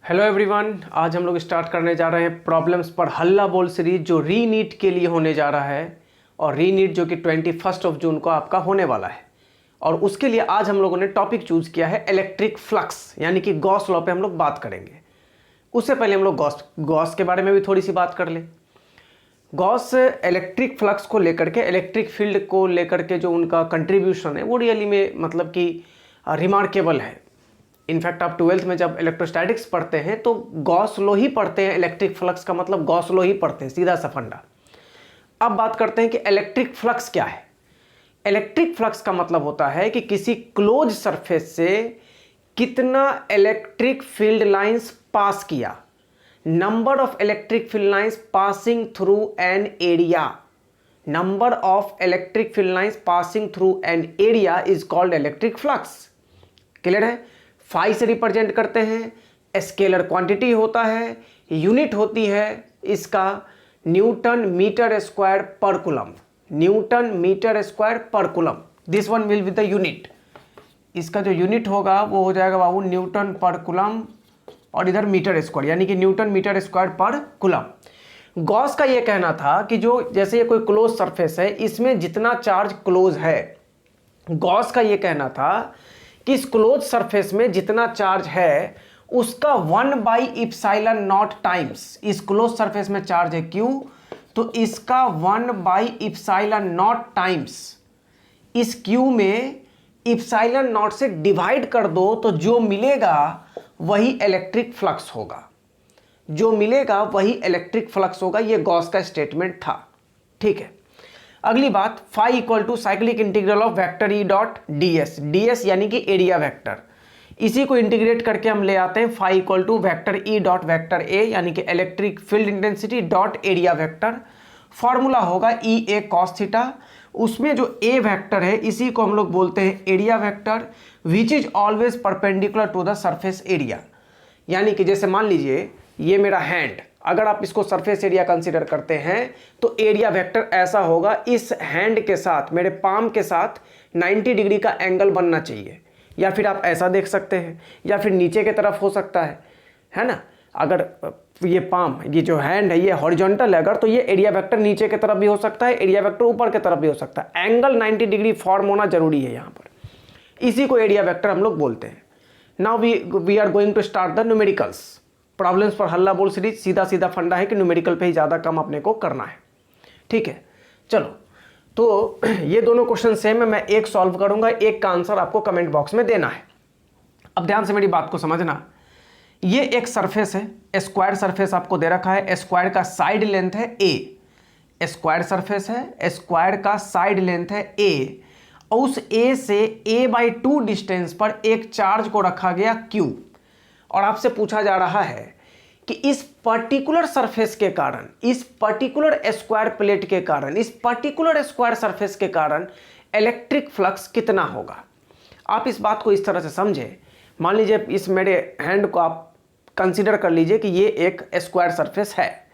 Hello everyone, आज हम लोग स्टार्ट करने जा रहे हैं प्रॉब्लम्स पर हल्ला बोल सीरीज जो रीनीट के लिए होने जा रहा है। और रीनीट जो कि 21 जून को आपका होने वाला है। और उसके लिए आज हम लोगों ने टॉपिक चूज किया है इलेक्ट्रिक फ्लक्स, यानी कि गॉस लॉ पे हम लोग बात करेंगे। उससे पहले हम लोग गॉस के बारे में भी थोड़ी सी बात कर लें। गॉस इलेक्ट्रिक फ्लक्स को लेकर के, इलेक्ट्रिक फील्ड को लेकर के जो उनका कंट्रीब्यूशन है वो रियली में मतलब कि रिमार्केबल है। इनफैक्ट आप 12th में जब इलेक्ट्रोस्टैटिक्स पढ़ते हैं तो गॉस लॉ ही पढ़ते हैं। इलेक्ट्रिक फ्लक्स का मतलब गॉस लॉ ही पढ़ते हैं, सीधा सा फंडा। अब बात करते हैं कि इलेक्ट्रिक फ्लक्स क्या है। इलेक्ट्रिक फ्लक्स का मतलब होता है कि किसी क्लोज सरफेस से कितना इलेक्ट्रिक फील्ड लाइंस पास किया, number of electric field lines passing through an area. Number of electric field lines passing through an area is called electric flux. Clear है? फाई से रिप्रेजेंट करते हैं, scalar quantity होता है, unit होती है इसका न्यूटन मीटर स्क्वायर पर कूलम। न्यूटन मीटर स्क्वायर पर coulomb, this one will be the unit. इसका जो यूनिट होगा वो हो जाएगा बाबू न्यूटन पर कूलम, और इधर मीटर स्क्वायर यानी कि न्यूटन मीटर स्क्वायर पर कूलम। गॉस का ये कहना था कि जो जैसे ये कोई क्लोज सरफेस है, इसमें जितना चार्ज क्लोज है, गॉस का ये कहना था कि इस क्लोज सरफेस में जितना चार्ज है उसका 1/ε0 टाइम्स, इस क्लोज सरफेस में चार्ज है Q, तो इसका 1/ε0 टाइम्स इस Q में ε0 से डिवाइड कर दो तो जो मिलेगा वही इलेक्ट्रिक फ्लक्स होगा। जो मिलेगा वही इलेक्ट्रिक फ्लक्स होगा। ये गॉस का स्टेटमेंट था। ठीक है, अगली बात, phi equal to cyclic integral of vector E dot d s. D s यानी कि एरिया वेक्टर, इसी को इंटीग्रेट करके हम ले आते हैं phi equal to vector E dot vector A यानी कि electric field intensity dot area vector. Formula होगा ई ए कॉस थीटा। उसमें जो ए वेक्टर है इसी को हम लोग बोलते हैं area vector, which is always perpendicular to the surface area. यानी कि जैसे मान लीजिए ये मेरा हैंड, अगर आप इसको सरफेस एरिया कंसीडर करते हैं तो एरिया वेक्टर ऐसा होगा, इस हैंड के साथ, मेरे पाम के साथ 90 डिग्री का एंगल बनना चाहिए। या फिर आप ऐसा देख सकते हैं, या फिर नीचे की तरफ हो सकता है ना। अगर ये पाम, ये जो हैंड है ये हॉरिजॉन्टल है अगर, तो ये एरिया वेक्टर नीचे की तरफ भी हो सकता है, एरिया वेक्टर ऊपर की तरफ भी हो सकता है। एंगल 90 डिग्री फॉर्म होना जरूरी है यहाँ पर, इसी को एरिया वेक्टर हम लोग बोलते हैं। Now we are going to start the numericals. Problems पर हल्ला बोल सीरीज सीधा सीधा फंडा है कि न्यूमेरिकल पे ही ज़्यादा कम अपने को करना है। ठीक है, चलो, तो ये दोनों क्वेश्चन सेम है, मैं एक सॉल्व करूंगा, एक का आंसर आपको कमेंट बॉक्स में देना है। अब ध्यान से मेरी बात को समझना। ये एक सरफेस है, स्क्वायर सरफेस आपको दे रखा है, स्क्वायर का साइड लेंथ है ए। स्क्वायर सरफेस है, स्क्वायर का साइड लेंथ है ए, और उस ए से a/2 डिस्टेंस पर एक चार्ज को रखा गया Q। और आपसे पूछा जा रहा है कि इस पर्टिकुलर सरफेस के कारण, इस पर्टिकुलर स्क्वायर प्लेट के कारण, इस पर्टिकुलर स्क्वायर सरफेस के कारण इलेक्ट्रिक फ्लक्स कितना होगा। आप इस बात को इस तरह से समझें, मान लीजिए इस मेरे हैंड को आप कंसीडर कर लीजिए कि ये एक स्क्वायर सरफेस है।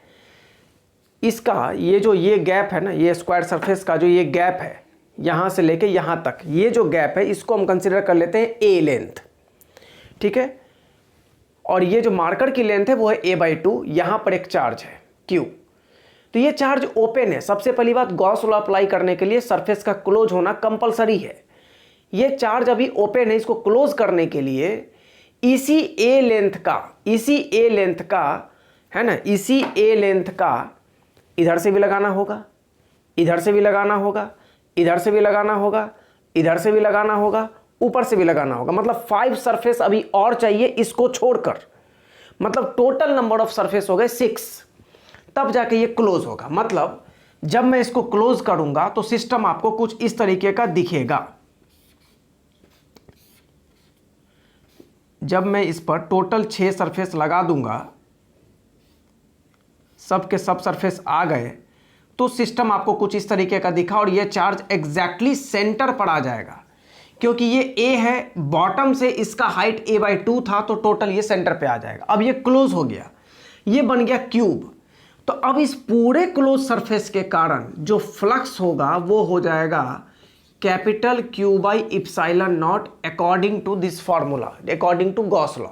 इसका ये गैप है ना, ये स्क्वायर सरफेस का जो ये गैप है यहाँ से लेके यहाँ तक, ये जो गैप है इसको हम कंसीडर कर लेते हैं ए लेंथ। ठीक है, और ये जो मार्कर की लेंथ है वो है a/2। यहाँ पर एक चार्ज है Q, तो ये चार्ज ओपन है। सबसे पहली बात, गॉस लॉ अप्लाई करने के लिए सरफेस का क्लोज होना कंपलसरी है। ये चार्ज अभी ओपन है, इसको क्लोज करने के लिए इसी a लेंथ का है ना, इसी a लेंथ का इधर से भी लगाना होगा, इधर से भी लगाना होगा, इधर से भी लगाना होगा, इधर से भी लगाना होगा, ऊपर से भी लगाना होगा। मतलब 5 सरफेस अभी और चाहिए इसको छोड़कर। मतलब टोटल नंबर ऑफ सरफेस हो गए 6, तब जाके ये क्लोज होगा। मतलब जब मैं इसको क्लोज करूंगा तो सिस्टम आपको कुछ इस तरीके का दिखेगा। जब मैं इस पर टोटल 6 सरफेस लगा दूंगा, सब के सब सरफेस आ गए, तो सिस्टम आपको कुछ इस तरीके का दिखा, और ये चार्ज एग्जैक्टली सेंटर पर आ जाएगा। क्योंकि ये A है, बॉटम से इसका हाइट a/2 था, तो टोटल ये सेंटर पे आ जाएगा। अब ये क्लोज हो गया, ये बन गया क्यूब। तो अब इस पूरे क्लोज सरफेस के कारण जो फ्लक्स होगा वो हो जाएगा Q/ε0 according to this formula, according to Gauss law.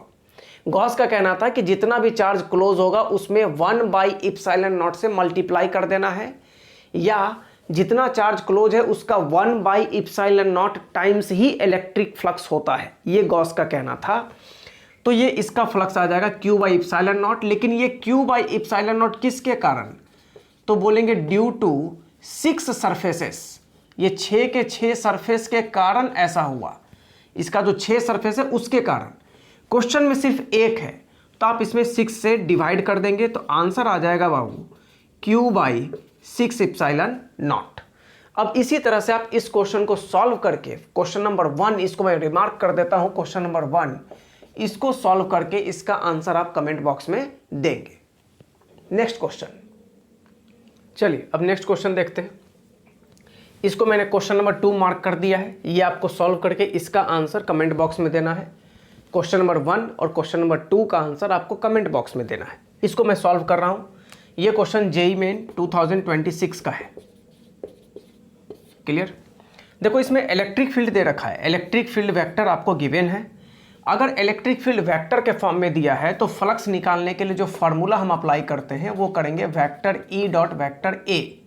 Gauss का कहना था कि जितना भी चार्ज क्लोज होगा उसमें 1/ε0 से मल्टीप्लाई कर देना है, या जितना चार्ज क्लोज है उसका 1/ε0 टाइम्स ही इलेक्ट्रिक फ्लक्स होता है, ये गॉस का कहना था। तो ये इसका फ्लक्स आ जाएगा Q/ε0। लेकिन ये Q/ε0 किसके कारण, तो बोलेंगे ड्यू टू 6 सरफेसेस, ये 6 के 6 सरफेस के कारण ऐसा हुआ, इसका जो 6 सरफेस है उसके कारण। क्वेश्चन में सिर्फ एक है तो आप इसमें 6 से डिवाइड कर देंगे तो आंसर आ जाएगा बाबू Q/6ε0। अब इसी तरह से आप इस क्वेश्चन को सॉल्व करके, क्वेश्चन नंबर 1, इसको मैं रिमार्क कर देता हूं, क्वेश्चन नंबर 1, इसको सॉल्व करके इसका आंसर आप कमेंट बॉक्स में देंगे। नेक्स्ट क्वेश्चन, चलिए अब नेक्स्ट क्वेश्चन देखते हैं। इसको मैंने क्वेश्चन नंबर 2 मार्क कर दिया है, ये आपको सॉल्व करके इसका आंसर कमेंट बॉक्स में देना है। क्वेश्चन नंबर 1 और क्वेश्चन नंबर 2 का आंसर आपको कमेंट बॉक्स में देना है। इसको मैं सॉल्व कर रहा हूं। ये क्वेश्चन जेईई मेन 2026 का है। क्लियर? देखो इसमें इलेक्ट्रिक फील्ड दे रखा है, इलेक्ट्रिक फील्ड वेक्टर आपको गिवन है। अगर इलेक्ट्रिक फील्ड वेक्टर के फॉर्म में दिया है तो फ्लक्स निकालने के लिए जो फार्मूला हम अप्लाई करते हैं वो करेंगे वेक्टर ई डॉट वेक्टर ए,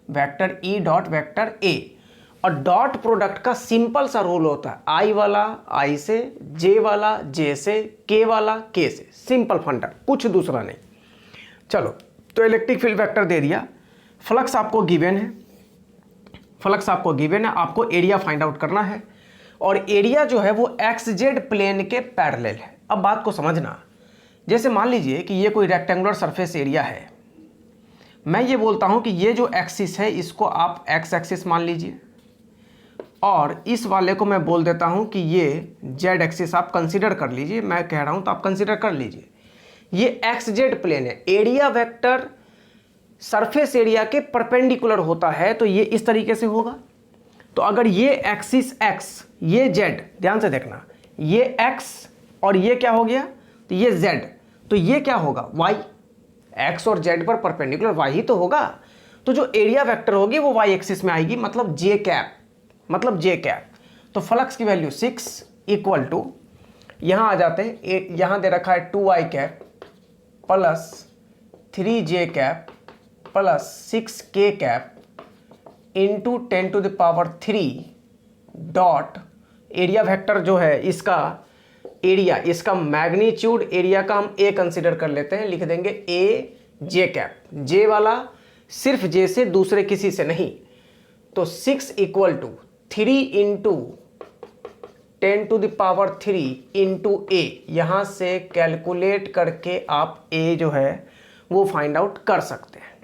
वेक्टर ई डॉट वेक्टर ए। और डॉट प्रोडक्ट का सिंपल सा रूल होता है, आई वाला आई से, जे वाला जे से, के वाला के से, सिंपल फंडा, कुछ दूसरा नहीं। चलो तो इलेक्ट्रिक फील्ड वेक्टर दे दिया, फ्लक्स आपको गिवन है, फ्लक्स आपको गिवन है, आपको एरिया फाइंड आउट करना है और एरिया जो है वो एक्स जेड प्लेन के पैरेलल है। अब बात को समझना, जैसे मान लीजिए कि ये कोई रेक्टेंगुलर सरफेस एरिया है, मैं ये बोलता हूँ कि ये जो एक्सिस है इसको आप एक्स एक्सिस मान लीजिए और इस वाले को मैं बोल देता हूँ कि ये जेड एक्सिस आप कंसीडर कर लीजिए, मैं कह रहा हूँ तो आप कंसीडर कर लीजिए। ये एक्स जेड प्लेन है, एरिया वेक्टर सरफेस एरिया के परपेंडिकुलर होता है तो ये इस तरीके से होगा। तो अगर ये एक्सिस एक्स, ये जेड, ध्यान से देखना, ये एक्स और ये क्या हो गया, तो ये जेड, तो ये क्या होगा वाई, एक्स और जेड पर परपेंडिकुलर वाई ही तो होगा। तो जो एरिया वेक्टर होगी वो वाई एक्सिस में आएगी, मतलब जे कैप, मतलब जे कैप। तो फ्लक्स की वैल्यू 6 इक्वल टू, यहाँ आ जाते हैं, यहाँ दे रखा है 2i cap plus 3j cap plus 6k cap into 10⁻³ dot area vector जो है इसका एरिया, इसका मैग्नीट्यूड एरिया का हम ए कंसीडर कर लेते हैं, लिख देंगे ए जे कैप, जे वाला सिर्फ जे से, दूसरे किसी से नहीं। तो 6 इक्वल टू 3 इंटू 10⁻³ इंटू ए, यहाँ से कैलकुलेट करके आप ए जो है वो फाइंड आउट कर सकते हैं।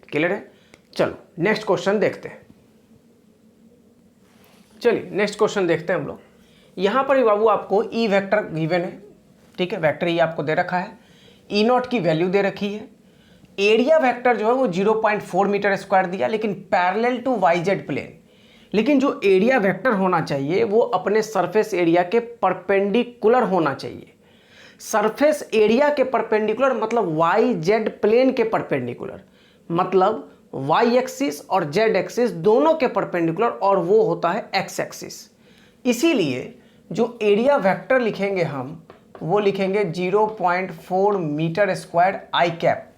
क्लियर है? चलो नेक्स्ट क्वेश्चन देखते हैं। चलिए नेक्स्ट क्वेश्चन देखते हैं हम लोग। यहाँ पर ही बाबू आपको ई वेक्टर गिवन है, ठीक है, वेक्टर ई आपको दे रखा है, ई नॉट की वैल्यू दे रखी है, एरिया वेक्टर जो है वो 0.4 मीटर स्क्वायर दिया, लेकिन parallel to Y Z plane. लेकिन जो एरिया वेक्टर होना चाहिए वो अपने सरफेस एरिया के परपेंडिकुलर होना चाहिए। सरफेस एरिया के परपेंडिकुलर मतलब वाई जेड प्लेन के परपेंडिकुलर, मतलब वाई एक्सिस और जेड एक्सिस दोनों के परपेंडिकुलर, और वो होता है एक्स एक्सिस। इसीलिए जो एरिया वेक्टर लिखेंगे हम वो लिखेंगे 0.4 मीटर स्क्वायर आई कैप।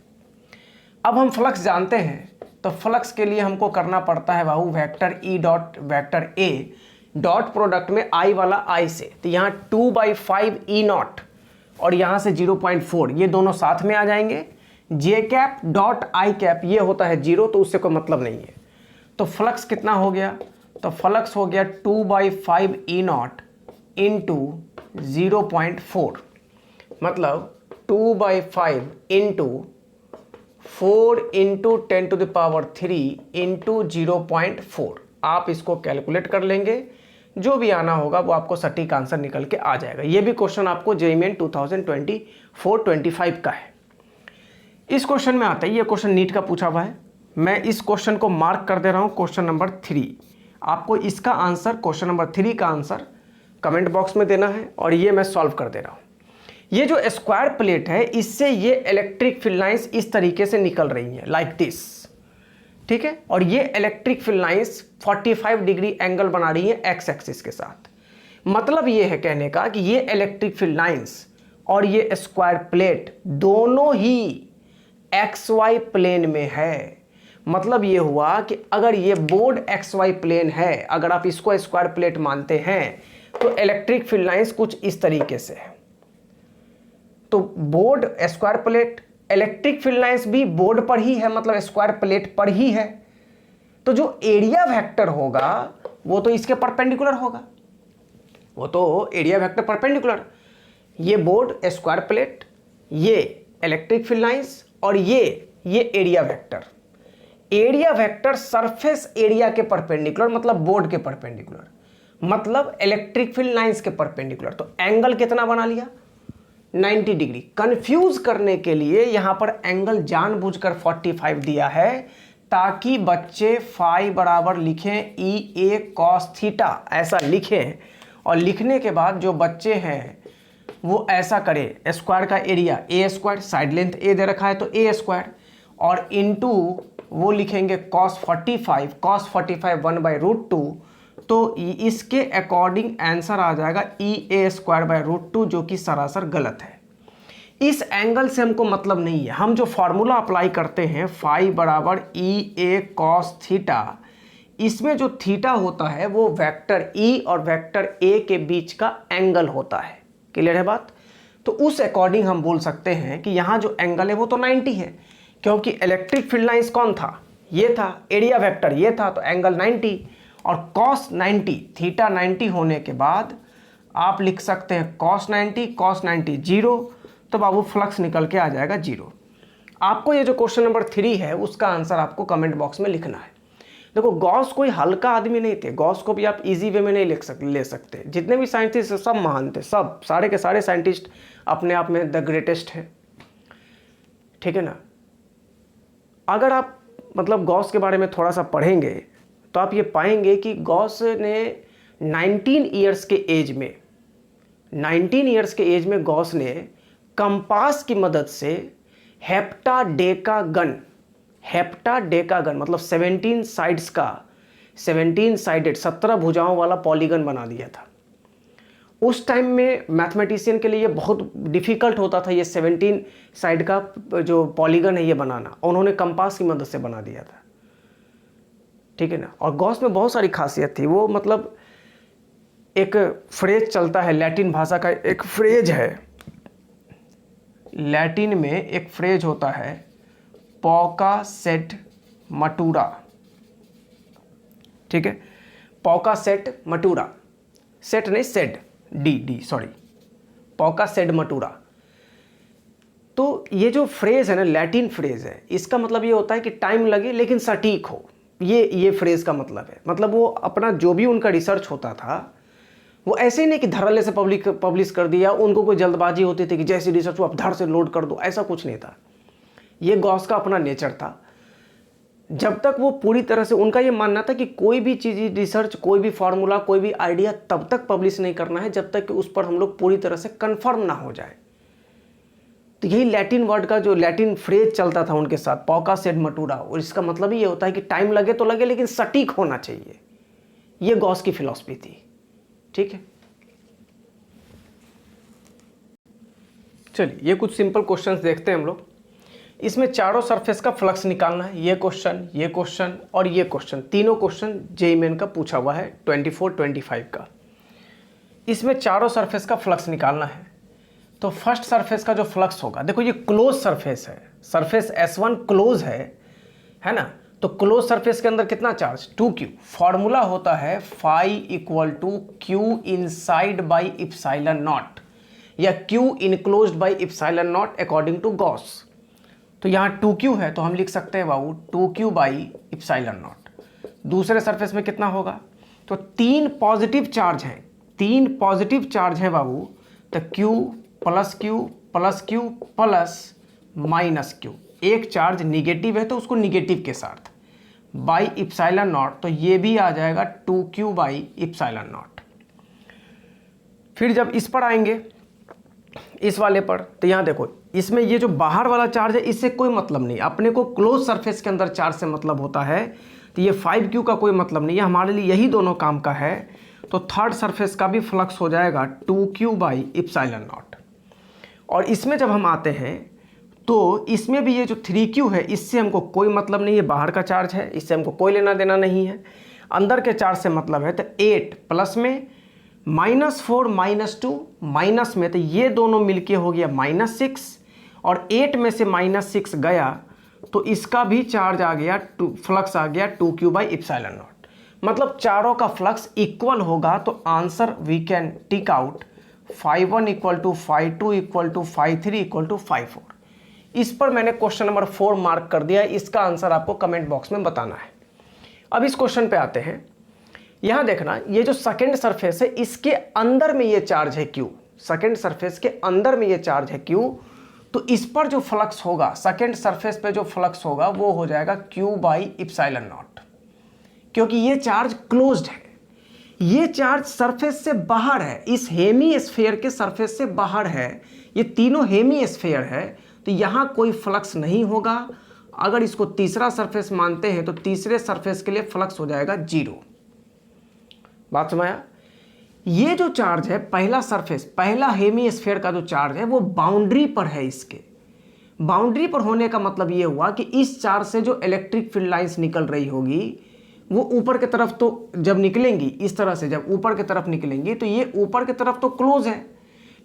अब हम फ्लक्स जानते हैं तो फ्लक्स के लिए हमको करना पड़ता है बाबू vector E dot vector A, dot product में आई वाला आई से, तो यहाँ 2/5 ई नॉट और यहाँ से 0.4, ये दोनों साथ में आ जाएंगे। जे कैप डॉट आई कैप ये होता है 0, तो उससे कोई मतलब नहीं है। तो फ्लक्स कितना हो गया, तो फ्लक्स हो गया 2/5 ई नॉट इंटू 0.4, मतलब 2/5 इंटू 4 इंटू 10⁻³ इंटू 0.4। आप इसको कैलकुलेट कर लेंगे, जो भी आना होगा वो आपको सटीक आंसर निकल के आ जाएगा। ये भी क्वेश्चन आपको जेईई मेन 2024-25 का है। इस क्वेश्चन में आता है, ये क्वेश्चन नीट का पूछा हुआ है, मैं इस क्वेश्चन को मार्क कर दे रहा हूँ क्वेश्चन नंबर 3। आपको इसका आंसर, क्वेश्चन नंबर 3 का आंसर कमेंट बॉक्स में देना है और ये मैं सॉल्व कर दे रहा हूँ। ये जो स्क्वायर प्लेट है इससे ये इलेक्ट्रिक फील्ड लाइंस इस तरीके से निकल रही हैं, लाइक दिस, ठीक है, और ये electric field lines 45 degree angle बना रही है एक्स एक्सिस के साथ। मतलब ये है कहने का कि ये इलेक्ट्रिक फील्ड लाइंस और ये स्क्वायर प्लेट दोनों ही XY प्लेन में है। मतलब ये हुआ कि अगर ये बोर्ड XY प्लेन है, अगर आप इसको स्क्वायर प्लेट मानते हैं, तो इलेक्ट्रिक फील्ड लाइंस कुछ इस तरीके से है। तो board square plate, electric field lines भी बोर्ड पर ही है, मतलब स्क्वायर प्लेट पर ही है। तो जो एरिया वेक्टर होगा वो तो इसके परपेंडिकुलर होगा, वो तो एरिया वेक्टर परपेंडिकुलर। ये बोर्ड स्क्वायर प्लेट, ये इलेक्ट्रिक फील्ड लाइंस और ये area vector. Area vector surface area के परपेंडिकुलर, मतलब बोर्ड के परपेंडिकुलर, मतलब इलेक्ट्रिक फील्ड लाइंस के परपेंडिकुलर। तो एंगल कितना बना लिया? 90 डिग्री। कंफ्यूज करने के लिए यहां पर एंगल जानबूझकर 45 दिया है, ताकि बच्चे फाई बराबर लिखें EA cos थीटा, ऐसा लिखें। और लिखने के बाद जो बच्चे हैं वो ऐसा करें, स्क्वायर का area A square, side length A दे रखा है तो A स्क्वायर, और इनटू वो लिखेंगे cos 45 1/√2। तो इसके अकॉर्डिंग आंसर आ जाएगा EA स्क्वायर बाय √2, जो कि सरासर गलत है। इस एंगल से हमको मतलब नहीं है। हम जो फॉर्मूला अप्लाई करते हैं फाई बराबर EA cos थीटा, इसमें जो थीटा होता है वो वेक्टर E और वेक्टर A के बीच का एंगल होता है। क्लियर है बात? तो उस अकॉर्डिंग हम बोल सकते हैं कि यहाँ जो एंगल है वो तो 90 है, क्योंकि इलेक्ट्रिक फील्ड लाइंस कौन था? ये था। एरिया वेक्टर ये था, तो एंगल 90 और cos 90, थीटा 90 होने के बाद आप लिख सकते हैं cos 90 0, तो बाबू फ्लक्स निकल के आ जाएगा 0। आपको ये जो क्वेश्चन नंबर 3 है उसका आंसर आपको कमेंट बॉक्स में लिखना है। देखो, गॉस कोई हल्का आदमी नहीं थे, गॉस को भी आप इजी वे में नहीं ले सकते। जितने भी साइंटिस्ट सब महान थे, सब सारे के सारे साइंटिस्ट अपने आप में द ग्रेटेस्ट है, ठीक है ना। अगर आप मतलब गॉस के बारे में थोड़ा सा पढ़ेंगे तो आप ये पाएंगे कि गॉस ने 19 ईयर्स के एज में गॉस ने कंपास की मदद से हेप्टाडेकागन मतलब 17 साइड्स का 17 साइडेड 17 भुजाओं वाला पॉलीगन बना दिया था। उस टाइम में मैथमेटिशियन के लिए ये बहुत डिफ़िकल्ट होता था, ये 17 साइड का जो पॉलीगन है ये बनाना। उन्होंने कंपास की मदद से बना दिया था, ठीक है ना। और गॉस में बहुत सारी खासियत थी। वो मतलब एक फ्रेज चलता है, लैटिन भाषा का एक फ्रेज है, लैटिन में एक फ्रेज होता है पॉका सेट मटूरा, ठीक है। पॉका सेट मटूरा, सेट नहीं सेड, डी सॉरी, पॉका सेड मटूरा। तो ये जो फ्रेज है ना, लैटिन फ्रेज है, इसका मतलब ये होता है कि टाइम लगे लेकिन सटीक हो। ये फ्रेज का मतलब है। मतलब वो अपना जो भी उनका रिसर्च होता था वो ऐसे ही नहीं कि धड़ल्ले से पब्लिश कर दिया, उनको कोई जल्दबाजी होती थी कि जैसी रिसर्च हो आप धड़ से लोड कर दो, ऐसा कुछ नहीं था। ये गॉस का अपना नेचर था। जब तक वो पूरी तरह से, उनका ये मानना था कि कोई भी चीज़, रिसर्च, कोई भी फार्मूला, कोई भी आइडिया तब तक पब्लिश नहीं करना है जब तक कि उस पर हम लोग पूरी तरह से कंफर्म ना हो जाए। तो यही लैटिन वर्ड का जो लैटिन फ्रेज चलता था उनके साथ, पॉका सेड मटूरा, और इसका मतलब ही ये होता है कि टाइम लगे तो लगे लेकिन सटीक होना चाहिए। ये गॉस की फिलॉसफी थी, ठीक है। चलिए, ये कुछ सिंपल क्वेश्चंस देखते हैं हम लोग। इसमें चारों सरफेस का फ्लक्स निकालना है। ये क्वेश्चन और ये क्वेश्चन, तीनों क्वेश्चन जेईई मेन का पूछा हुआ है 24-25 का। इसमें चारों सरफेस का फ्लक्स निकालना है। तो फर्स्ट सरफेस का जो फ्लक्स होगा, देखो ये क्लोज सरफेस है, सरफेस S1 क्लोज है ना। तो क्लोज सरफेस के अंदर कितना चार्ज? 2q। फॉर्मूला होता है phi equal to q inside by epsilon naught, या q enclosed by epsilon naught according to Gauss. तो यहाँ 2q है तो हम लिख सकते हैं बाबू 2q बाई इप्सिलॉन नॉट। दूसरे सरफेस में कितना होगा? तो 3 पॉजिटिव चार्ज हैं, 3 पॉजिटिव चार्ज हैं बाबू। तो q plus q plus q plus minus q, एक चार्ज निगेटिव है तो उसको निगेटिव के साथ बाई इप्सिलॉन नॉट, तो ये भी आ जाएगा 2q बाई इप्सिलॉन नॉट। फिर जब इस पर आएंगे, इस वाले पर, तो यहाँ देखो इसमें ये जो बाहर वाला चार्ज है इससे कोई मतलब नहीं, अपने को क्लोज सरफेस के अंदर चार्ज से मतलब होता है। तो ये 5q का कोई मतलब नहीं है, हमारे लिए यही दोनों काम का है। तो थर्ड सरफेस का भी फ्लक्स हो जाएगा 2q बाई इप्सिलॉन नॉट। और इसमें जब हम आते हैं तो इसमें भी ये जो 3Q है इससे हमको कोई मतलब नहीं है, बाहर का चार्ज है, इससे हमको कोई लेना देना नहीं है। अंदर के चार्ज से मतलब है। तो 8 प्लस में -4 -2 माइनस में, तो ये दोनों मिलके हो गया -6 और 8 में से -6 गया तो इसका भी चार्ज आ गया, फ्लक्स आ गया 2Q/ε0। मतलब चारों का फ्लक्स इक्वल होगा। तो answer we can tick out φ1 = φ2 = φ3 = φ4। इस पर मैंने क्वेश्चन नंबर 4 मार्क कर दिया है। इसका आंसर आपको कमेंट बॉक्स में बताना है। अब इस क्वेश्चन पे आते हैं। यहां देखना, ये जो सेकंड सरफेस है इसके अंदर में ये चार्ज है Q, सेकंड सरफेस के अंदर में ये चार्ज है Q। तो इस पर जो फ्लक्स होगा, सेकंड सरफेस पे जो फ्लक्स होगा वो हो जाएगा Q/ε0, क्योंकि ये चार्ज क्लोज्ड है। ये चार्ज सरफेस से बाहर है, इस हेमी स्फीयर के सरफेस से बाहर है। ये तीनों हेमी स्फीयर है, तो यहां कोई फ्लक्स नहीं होगा। अगर इसको तीसरा सरफेस मानते हैं तो तीसरे सरफेस के लिए फ्लक्स हो जाएगा 0। बात समझा? ये जो चार्ज है पहला सरफेस, पहला हेमी स्फीयर का जो चार्ज है वो बाउंड्री पर है। इसके बाउंड्री पर होने का मतलब ये हुआ कि इस चार्ज से जो इलेक्ट्रिक फील्ड लाइंस निकल रही होगी वो ऊपर की तरफ, तो जब निकलेंगी इस तरह से, जब ऊपर की तरफ निकलेंगी तो ये ऊपर की तरफ तो क्लोज है,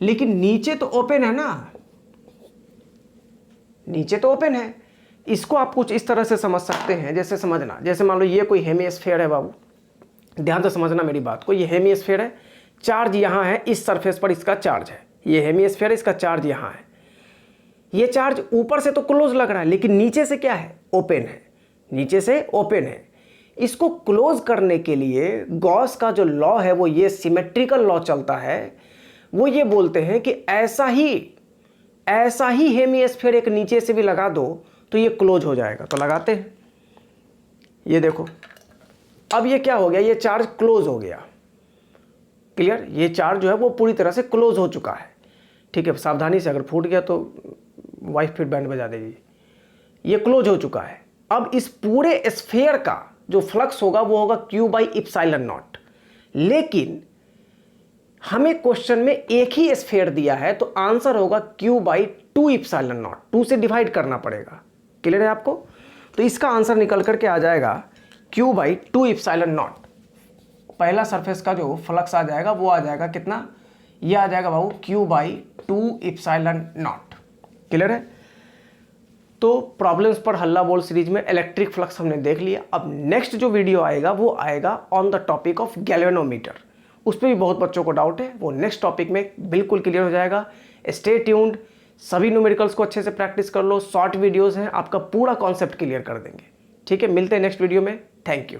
लेकिन नीचे तो ओपन है ना, नीचे तो ओपन है। इसको आप कुछ इस तरह से समझ सकते हैं, जैसे समझना, जैसे मान लो ये कोई हेमीस्फीयर है बाबू, ध्यान से समझना मेरी बात को। ये हेमीस्फीयर है, चार्ज यहाँ है, इस सरफेस पर इसका चार्ज है। ये हेमीस्फीयर है, इसका चार्ज यहाँ है। ये चार्ज ऊपर से तो क्लोज लग रहा है, लेकिन नीचे से क्या है? ओपन है, नीचे से ओपन है। इसको क्लोज करने के लिए गॉस का जो लॉ है वो ये सिमेट्रिकल लॉ चलता है। वो ये बोलते हैं कि ऐसा ही हेमीस्फीयर एक नीचे से भी लगा दो तो ये क्लोज हो जाएगा। तो लगाते हैं, ये देखो अब ये क्या हो गया, ये चार्ज क्लोज हो गया। क्लियर? ये चार्ज जो है वो पूरी तरह से क्लोज हो चुका है। ठीक है, सावधानी से, अगर फूट गया तो वाइफ फिर बैंड बजा देगी। ये क्लोज हो चुका है। अब इस पूरे स्फीयर का जो फ्लक्स होगा वो होगा Q/ε0। लेकिन हमें क्वेश्चन में एक ही स्फीयर दिया है तो आंसर होगा Q/2ε0। 2 से डिवाइड करना पड़ेगा। क्लियर है आपको? तो इसका आंसर निकल करके आ जाएगा Q/2ε0। पहला सरफेस का जो फ्लक्स आ जाएगा वो आ जाएगा कितना? ये आ जाएगा बाबू Q/2ε0। क्लियर है? तो प्रॉब्लम्स पर हल्ला बोल सीरीज में इलेक्ट्रिक फ्लक्स हमने देख लिया। अब नेक्स्ट जो वीडियो आएगा वो आएगा on the topic of galvanometer. उस पर भी बहुत बच्चों को डाउट है, वो नेक्स्ट टॉपिक में बिल्कुल क्लियर हो जाएगा। स्टे ट्यून्ड, सभी न्यूमेरिकल्स को अच्छे से प्रैक्टिस कर लो। शॉर्ट वीडियोस हैं, आपका पूरा कॉन्सेप्ट क्लियर कर देंगे। ठीक है, मिलते हैं नेक्स्ट वीडियो में। Thank you.